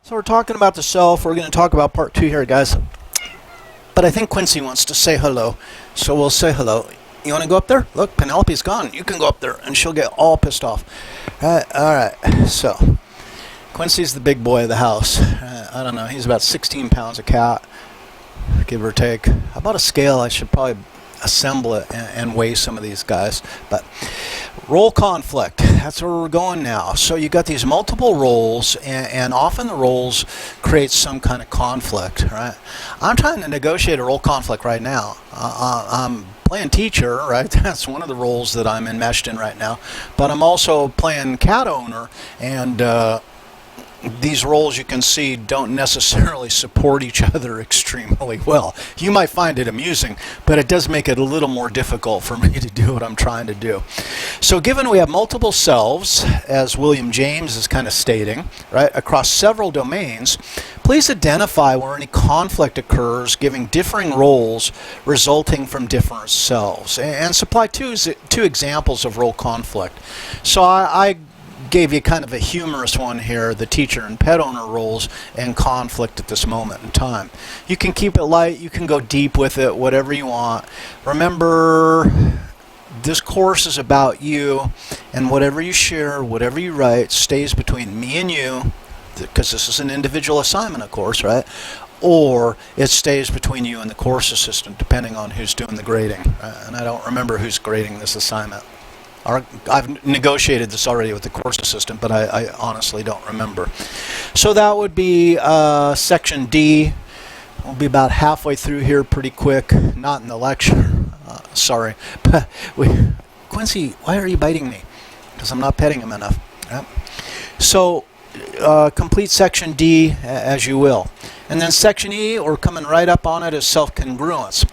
So we're talking about the self. We're going to talk about part 2 here, guys. But I think Quincy wants to say hello, so we'll say hello. You want to go up there? Look, Penelope's gone. You can go up there, and she'll get all pissed off. All right. So Quincy's the big boy of the house. I don't know. He's about 16 pounds a cat, give or take. How about a scale? I should probably assemble it and weigh some of these guys. But role conflict, that's where we're going now. So you got these multiple roles, and often the roles create some kind of conflict, right? I'm trying to negotiate a role conflict right now. I'm playing teacher, right? That's one of the roles that I'm enmeshed in right now. But I'm also playing cat owner, and these roles, you can see, don't necessarily support each other extremely well. You might find it amusing, but it does make it a little more difficult for me to do what I'm trying to do. So given we have multiple selves, as William James is kind of stating, right, across several domains, please identify where any conflict occurs, giving differing roles resulting from different selves. And supply two examples of role conflict. So I gave you kind of a humorous one here, the teacher and pet owner roles and conflict at this moment in time. You can keep it light, you can go deep with it, whatever you want. Remember, this course is about you, and whatever you share, whatever you write, stays between me and you, because this is an individual assignment, of course, right? Or it stays between you and the course assistant, depending on who's doing the grading. And I don't remember who's grading this assignment. I've negotiated this already with the course assistant, but I honestly don't remember. So that would be section D. We'll be about halfway through here pretty quick. Not in the lecture. Sorry. But Quincy, why are you biting me? Because I'm not petting him enough. Yep. So complete section D as you will. And then section E, or coming right up on it, is self-congruence.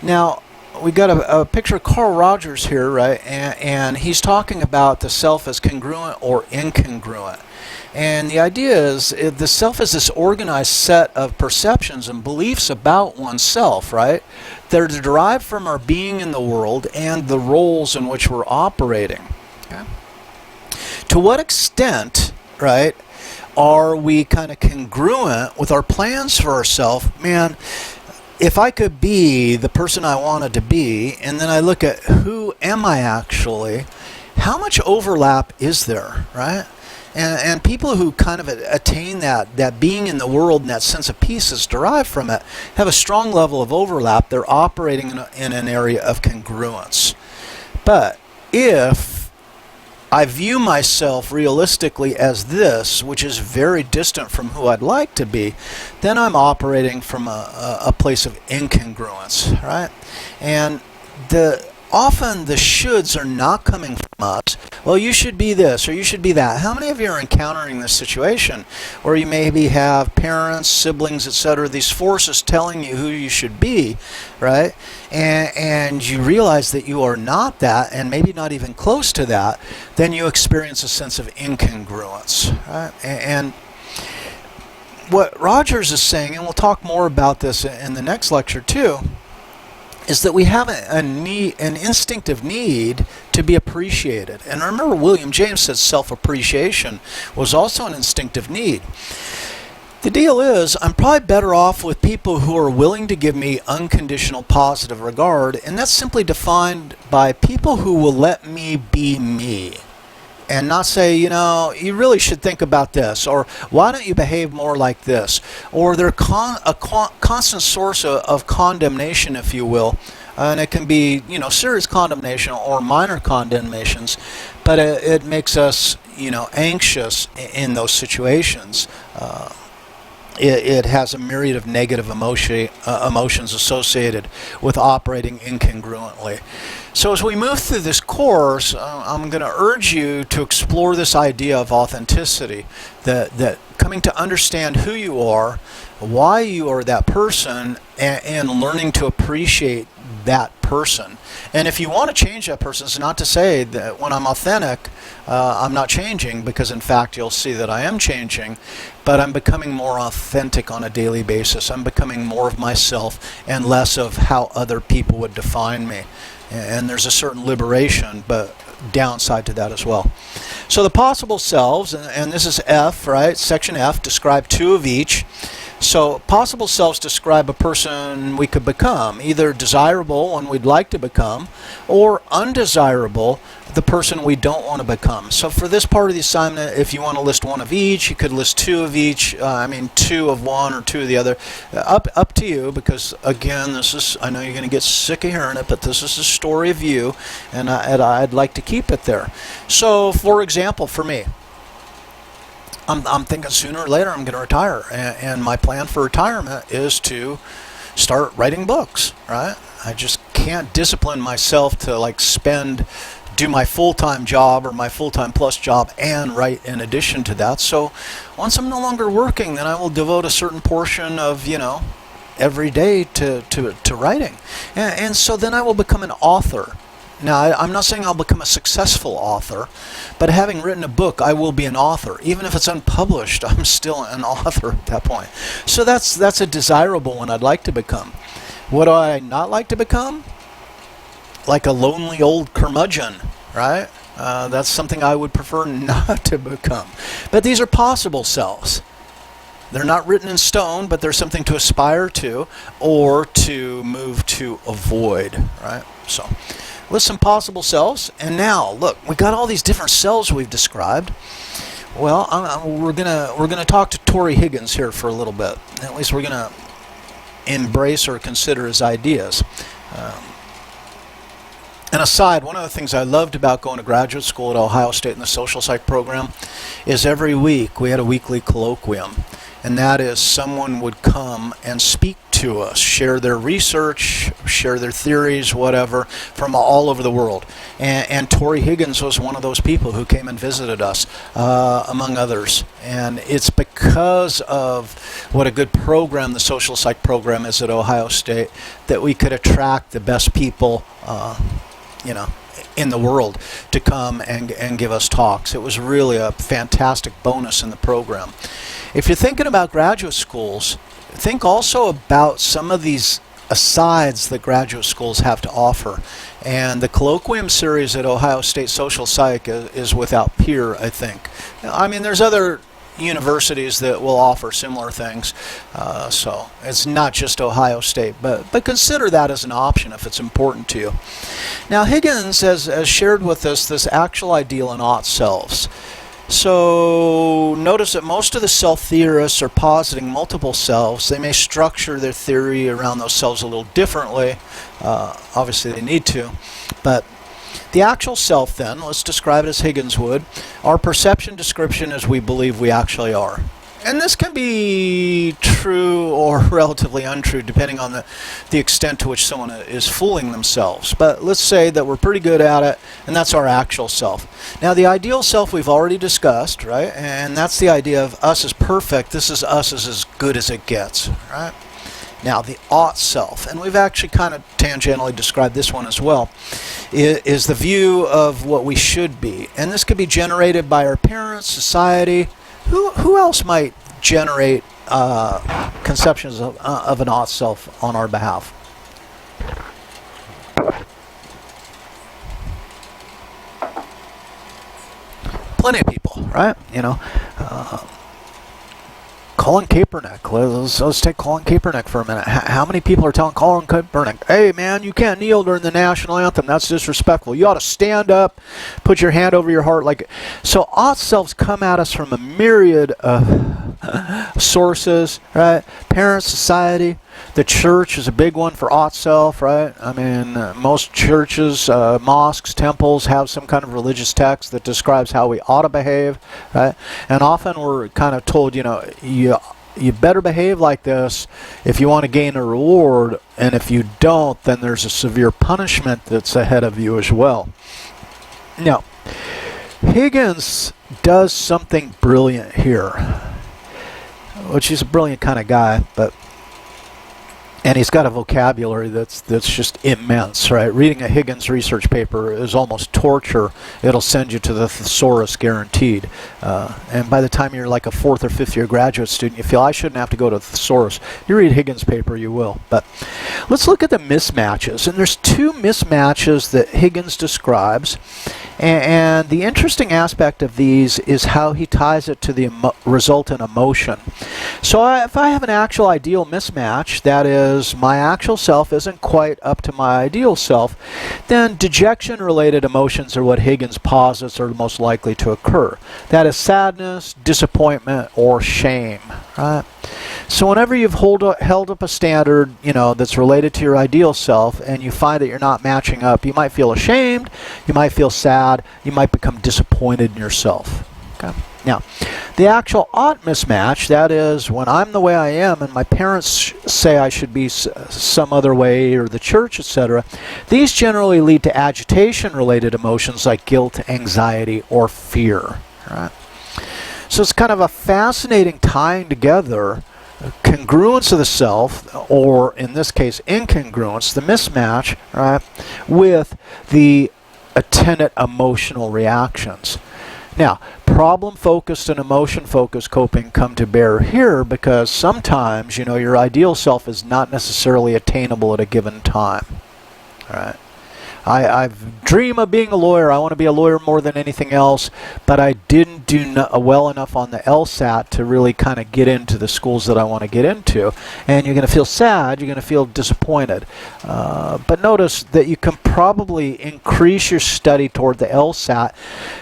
Now, we got a picture of Carl Rogers here, right? And he's talking about the self as congruent or incongruent. And the idea is the self is this organized set of perceptions and beliefs about oneself, right? They're derived from our being in the world and the roles in which we're operating. Okay? To what extent, right, are we kind of congruent with our plans for ourselves? Man, if I could be the person I wanted to be, and then I look at who am I actually, how much overlap is there, right? And people who kind of attain that being in the world and that sense of peace is derived from it have a strong level of overlap. They're operating in an area of congruence. But if I view myself realistically as this, which is very distant from who I'd like to be, then I'm operating from a place of incongruence, right? And often the shoulds are not coming from us. Well, you should be this or you should be that. How many of you are encountering this situation where you maybe have parents, siblings, etc., these forces telling you who you should be, right? And you realize that you are not that, and maybe not even close to that, then you experience a sense of incongruence, right? And what Rogers is saying, and we'll talk more about this in the next lecture too, is that we have an instinctive need to be appreciated. And remember, William James said self-appreciation was also an instinctive need. The deal is, I'm probably better off with people who are willing to give me unconditional positive regard, and that's simply defined by people who will let me be me. And not say, you know, you really should think about this, or why don't you behave more like this, or they're a constant source of condemnation, if you will, and it can be, you know, serious condemnation or minor condemnations, but it makes us, you know, anxious in those situations. It has a myriad of negative emotions associated with operating incongruently. So as we move through this course, I'm going to urge you to explore this idea of authenticity, that coming to understand who you are, why you are that person, and learning to appreciate that person. And if you want to change that person, it's not to say that when I'm authentic, I'm not changing, because in fact you'll see that I am changing, but I'm becoming more authentic on a daily basis. I'm becoming more of myself and less of how other people would define me. And there's a certain liberation, but downside to that as well. So the possible selves, and this is F, right? Section F, describe 2 of each. So possible selves describe a person we could become, either desirable, one we'd like to become, or undesirable, the person we don't want to become. So for this part of the assignment, if you want to list 1 of each, you could list 2 of each. 2 of one or 2 of the other. Up to you, because again, this is, I know you're going to get sick of hearing it, but this is a story of you, and I'd like to keep it there. So for example, for me, I'm thinking sooner or later I'm going to retire, and my plan for retirement is to start writing books, right? I just can't discipline myself to do my full-time job or my full-time plus job and write in addition to that. So once I'm no longer working, then I will devote a certain portion of, every day to writing. And so then I will become an author. Now, I'm not saying I'll become a successful author, but having written a book, I will be an author. Even if it's unpublished, I'm still an author at that point. So that's a desirable one I'd like to become. What do I not like to become? Like a lonely old curmudgeon, right? That's something I would prefer not to become. But these are possible selves. They're not written in stone, but they're something to aspire to or to move to avoid, right? So list some possible selves. And now, look, we got all these different selves we've described. Well, we're gonna talk to Tori Higgins here for a little bit. At least we're gonna embrace or consider his ideas. And aside, one of the things I loved about going to graduate school at Ohio State in the social psych program is every week we had a weekly colloquium. And that is someone would come and speak to us, share their research, share their theories, whatever, from all over the world. And Tori Higgins was one of those people who came and visited us, among others. And it's because of what a good program the social psych program is at Ohio State that we could attract the best people in the world to come and give us talks. It was really a fantastic bonus in the program. If you're thinking about graduate schools, think also about some of these asides that graduate schools have to offer. And the colloquium series at Ohio State Social Psych is without peer, I think. I mean, there's other universities that will offer similar things, so it's not just Ohio State, but consider that as an option if it's important to you. Now, Higgins has shared with us this actual, ideal, and ought selves. So notice that most of the self-theorists are positing multiple selves. They may structure their theory around those selves a little differently. Obviously they need to, but the actual self, then, let's describe it as Higgins would. Our perception description as we believe we actually are. And this can be true or relatively untrue, depending on the extent to which someone is fooling themselves. But let's say that we're pretty good at it, and that's our actual self. Now, the ideal self we've already discussed, right? And that's the idea of us as perfect. This is us as good as it gets, right? Now, the ought self, and we've actually kind of tangentially described this one as well, is the view of what we should be. And this could be generated by our parents, society. Who else might generate conceptions of an ought self on our behalf? Plenty of people, right? Colin Kaepernick. Let's take Colin Kaepernick for a minute. How many people are telling Colin Kaepernick, hey man, you can't kneel during the national anthem, that's disrespectful, you ought to stand up, put your hand over your heart? So ought selves come at us from a myriad of sources, right? Parents, society, the church is a big one for ought self, right? I mean, most churches, mosques, temples have some kind of religious text that describes how we ought to behave, right? And often we're kind of told, you better behave like this if you want to gain a reward, and if you don't, then there's a severe punishment that's ahead of you as well. Now, Higgins does something brilliant here, which he's a brilliant kind of guy, but And he's got a vocabulary that's just immense, right? Reading a Higgins research paper is almost torture. It'll send you to the thesaurus guaranteed. And by the time you're like a 4th or 5th year graduate student, you feel I shouldn't have to go to the thesaurus. You read Higgins' paper, you will. But let's look at the mismatches. And there's 2 mismatches that Higgins describes. And the interesting aspect of these is how he ties it to the resultant emotion. So if I have an actual ideal mismatch, that is, my actual self isn't quite up to my ideal self, then dejection-related emotions are what Higgins posits are most likely to occur. That is sadness, disappointment, or shame. Right? So whenever you've held up a standard, that's related to your ideal self, and you find that you're not matching up, you might feel ashamed, you might feel sad, you might become disappointed in yourself. Okay. Now, the actual ought mismatch, that is, when I'm the way I am and my parents say I should be some other way, or the church, etc., these generally lead to agitation-related emotions like guilt, anxiety, or fear. Right? So it's kind of a fascinating tying together congruence of the self, or in this case, incongruence, the mismatch, right, with the attendant emotional reactions. Now, problem-focused and emotion-focused coping come to bear here because sometimes, your ideal self is not necessarily attainable at a given time. All right. I dream of being a lawyer. I want to be a lawyer more than anything else, but I didn't do well enough on the LSAT to really kind of get into the schools that I want to get into. And you're going to feel sad. You're going to feel disappointed. But notice that you can probably increase your study toward the LSAT.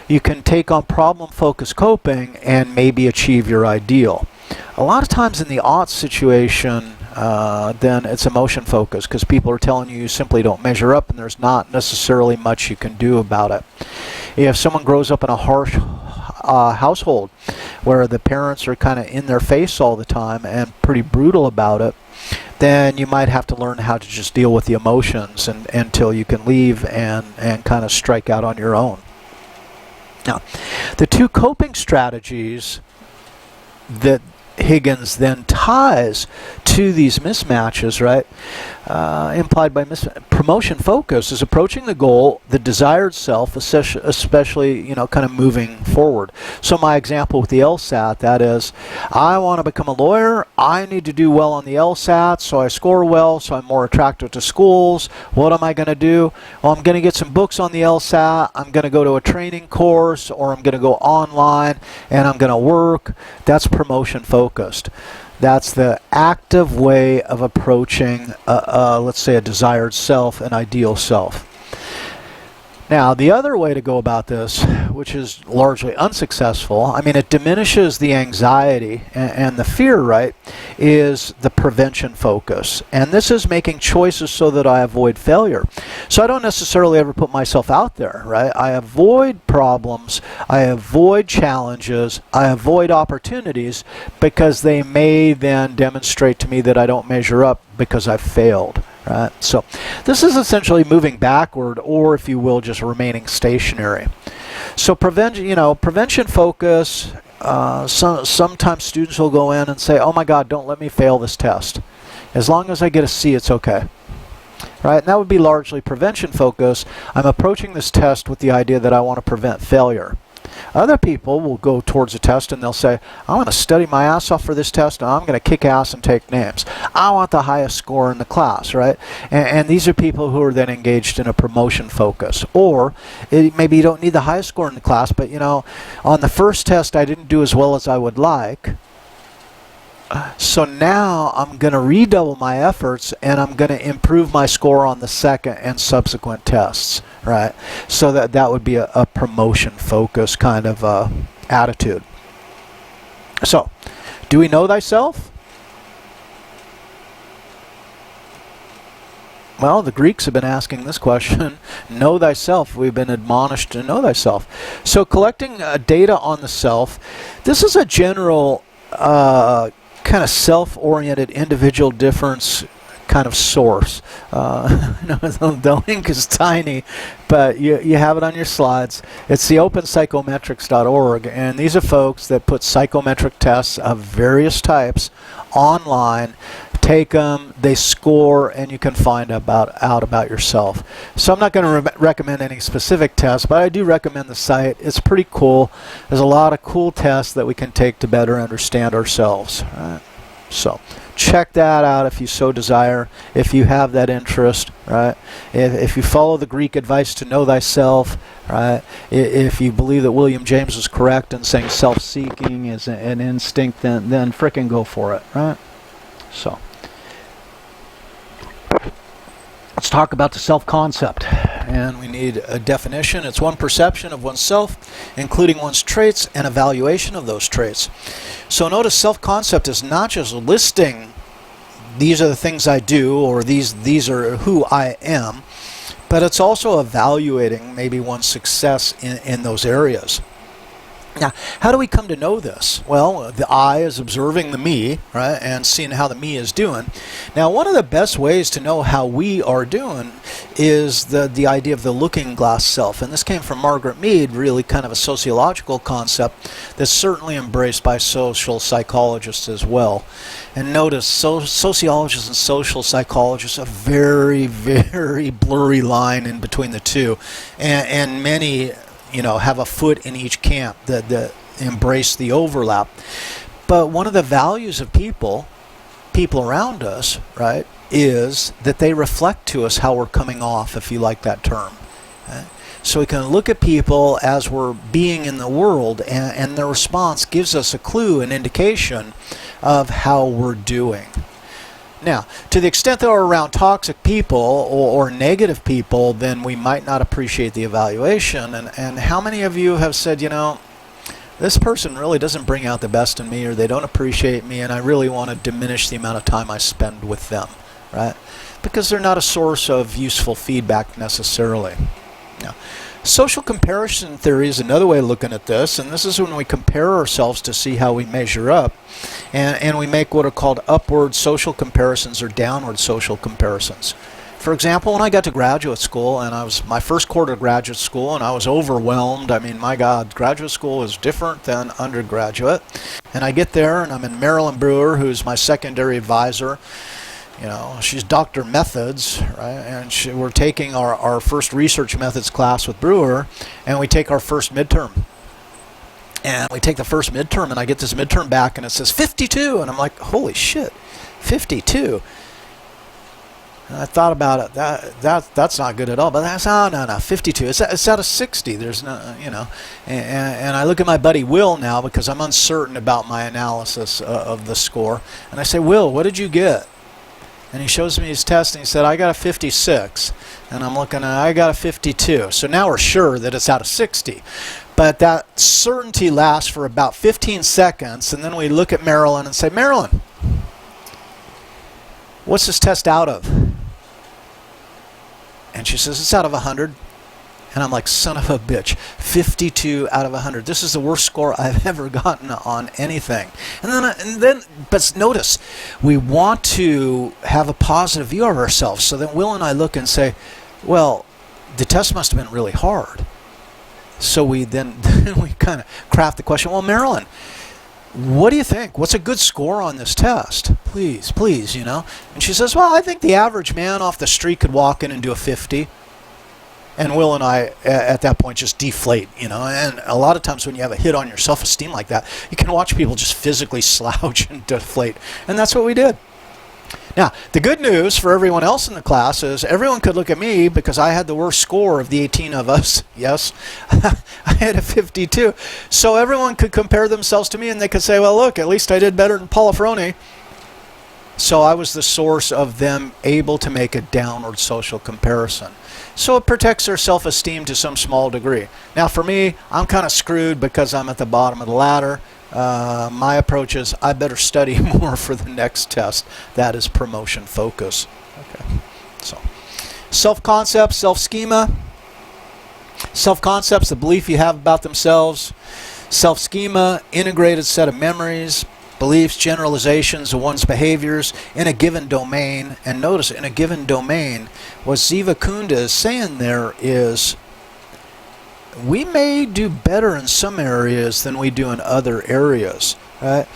You can take on problem-focused coping and maybe achieve your ideal. A lot of times in the ought situation, then it's emotion focused because people are telling you simply don't measure up and there's not necessarily much you can do about it. If someone grows up in a harsh household where the parents are kind of in their face all the time and pretty brutal about it, then you might have to learn how to just deal with the emotions until you can leave and kind of strike out on your own. Now, the 2 coping strategies that Higgins then ties to these mismatches, right? Implied by promotion focus is approaching the goal, the desired self, especially, kind of moving forward. So my example with the LSAT, that is, I want to become a lawyer. I need to do well on the LSAT, so I score well, so I'm more attractive to schools. What am I going to do? Well, I'm going to get some books on the LSAT. I'm going to go to a training course, or I'm going to go online, and I'm going to work. That's promotion focused. That's the active way of approaching, let's say, a desired self, an ideal self. Now, the other way to go about this, which is largely unsuccessful, it diminishes the anxiety and the fear, right, is the prevention focus. And this is making choices so that I avoid failure. So I don't necessarily ever put myself out there, right? I avoid problems, I avoid challenges, I avoid opportunities because they may then demonstrate to me that I don't measure up because I've failed. Right? So this is essentially moving backward, or if you will, just remaining stationary. So prevention focus, sometimes students will go in and say, oh my God, don't let me fail this test. As long as I get a C, it's okay. Right? And that would be largely prevention focus. I'm approaching this test with the idea that I want to prevent failure. Other people will go towards a test and they'll say, I want to study my ass off for this test and I'm going to kick ass and take names. I want the highest score in the class, right? And these are people who are then engaged in a promotion focus. Or maybe you don't need the highest score in the class, but on the first test I didn't do as well as I would like. So now I'm going to redouble my efforts and I'm going to improve my score on the second and subsequent tests, right? So that would be a promotion focus kind of attitude. So, do we know thyself? Well, the Greeks have been asking this question. Know thyself. We've been admonished to know thyself. So collecting data on the self, this is a general kind of self-oriented individual difference kind of source. The link is tiny, but you have it on your slides. It's the openpsychometrics.org, and these are folks that put psychometric tests of various types online, take them, they score, and you can find out about yourself. So I'm not going to recommend any specific tests, but I do recommend the site. It's pretty cool. There's a lot of cool tests that we can take to better understand ourselves. Right? So check that out if you so desire, if you have that interest, right? If you follow the Greek advice to know thyself, right? If you believe that William James is correct in saying self-seeking is an instinct, then frickin' go for it, right? So let's talk about the self-concept. And we need a definition. It's one perception of oneself, including one's traits and evaluation of those traits. So notice self-concept is not just listing these are the things I do, or these are who I am, but it's also evaluating maybe one's success in those areas. Now, how do we come to know this? Well, the I is observing the me, right, and seeing how the me is doing. Now, one of the best ways to know how we are doing is the idea of the looking glass self. And this came from Margaret Mead, really kind of a sociological concept that's certainly embraced by social psychologists as well. And notice, sociologists and social psychologists, a very, very blurry line in between the two. And many have a foot in each camp that embrace the overlap. But one of the values of people around us, right, is that they reflect to us how we're coming off, if you like that term. Okay? So we can look at people as we're being in the world, and their response gives us a clue, an indication of how we're doing. Now, to the extent that we're around toxic people or negative people, then we might not appreciate the evaluation. And how many of you have said, this person really doesn't bring out the best in me, or they don't appreciate me, and I really want to diminish the amount of time I spend with them, right? Because they're not a source of useful feedback necessarily. Now, social comparison theory is another way of looking at this, and this is when we compare ourselves to see how we measure up. And we make what are called upward social comparisons or downward social comparisons. For example, when I got to graduate school, and I was my first quarter of graduate school, and I was overwhelmed. I mean, my God, graduate school is different than undergraduate. And I get there, and I'm in Marilyn Brewer, who's my secondary advisor. She's Dr. Methods, right? And we're taking our first research methods class with Brewer, and we take our first midterm. And we take the first midterm, and I get this midterm back, and it says 52, and I'm like, holy shit, 52. And I thought about it. That's not good at all. But that's no, 52. It's out of 60. There's no, And I look at my buddy Will now because I'm uncertain about my analysis of the score, and I say, Will, what did you get? And he shows me his test, and he said, I got a 56. And I'm looking at, I got a 52. So now we're sure that it's out of 60. But that certainty lasts for about 15 seconds, and then we look at Marilyn and say, Marilyn, what's this test out of? And she says, it's out of 100. And I'm like, son of a bitch, 52 out of 100. This is the worst score I've ever gotten on anything. And then, but notice, we want to have a positive view of ourselves. So then Will and I look and say, well, the test must have been really hard. So we kind of craft the question, well, Marilyn, what do you think? What's a good score on this test? Please, And she says, well, I think the average man off the street could walk in and do a 50. And Will and I, at that point, just deflate, And a lot of times when you have a hit on your self-esteem like that, you can watch people just physically slouch and deflate. And that's what we did. Now, the good news for everyone else in the class is everyone could look at me because I had the worst score of the 18 of us. Yes, I had a 52. So everyone could compare themselves to me, and they could say, well, look, at least I did better than Paula Ferroni. So I was the source of them able to make a downward social comparison. So it protects their self-esteem to some small degree. Now, for me, I'm kind of screwed because I'm at the bottom of the ladder. My approach is I better study more for the next test. That is promotion focus. Okay. So, self-concept, self-schema. Self-concept's the belief you have about themselves. Self-schema, integrated set of memories, beliefs, generalizations of one's behaviors in a given domain. And notice, in a given domain, what Ziva Kunda is saying there is we may do better in some areas than we do in other areas. Right?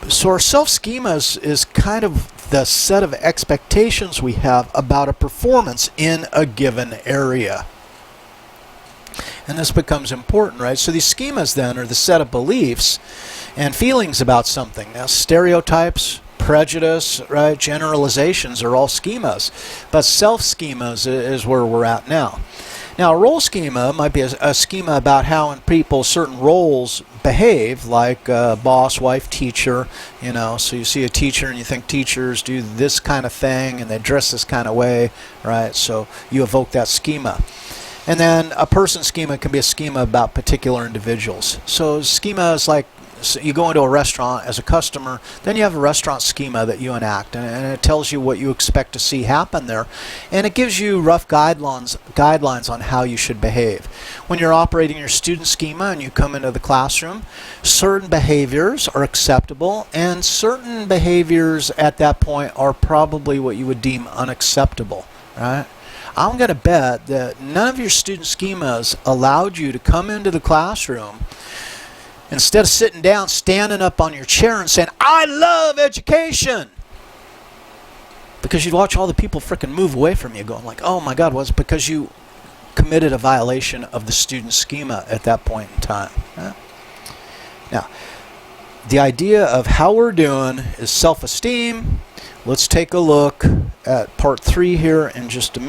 So our self-schema is kind of the set of expectations we have about a performance in a given area. And this becomes important, right? So these schemas then are the set of beliefs and feelings about something. Now, stereotypes, prejudice, right, generalizations are all schemas, but self-schemas is where we're at now. Now, a role schema might be a schema about how in people certain roles behave, like boss, wife, teacher, you know. So you see a teacher and you think teachers do this kind of thing and they dress this kind of way, right? So you evoke that schema. And then a person schema can be a schema about particular individuals. So schema is like, so you go into a restaurant as a customer, then you have a restaurant schema that you enact, and it tells you what you expect to see happen there, and it gives you rough guidelines on how you should behave. When you're operating your student schema and you come into the classroom, certain behaviors are acceptable, and certain behaviors at that point are probably what you would deem unacceptable, right? I'm going to bet that none of your student schemas allowed you to come into the classroom instead of sitting down, standing up on your chair and saying, "I love education," because you'd watch all the people frickin' move away from you going like, "Oh my God," was because you committed a violation of the student schema at that point in time. Yeah? Now, the idea of how we're doing is self-esteem. Let's take a look at part 3 here in just a minute.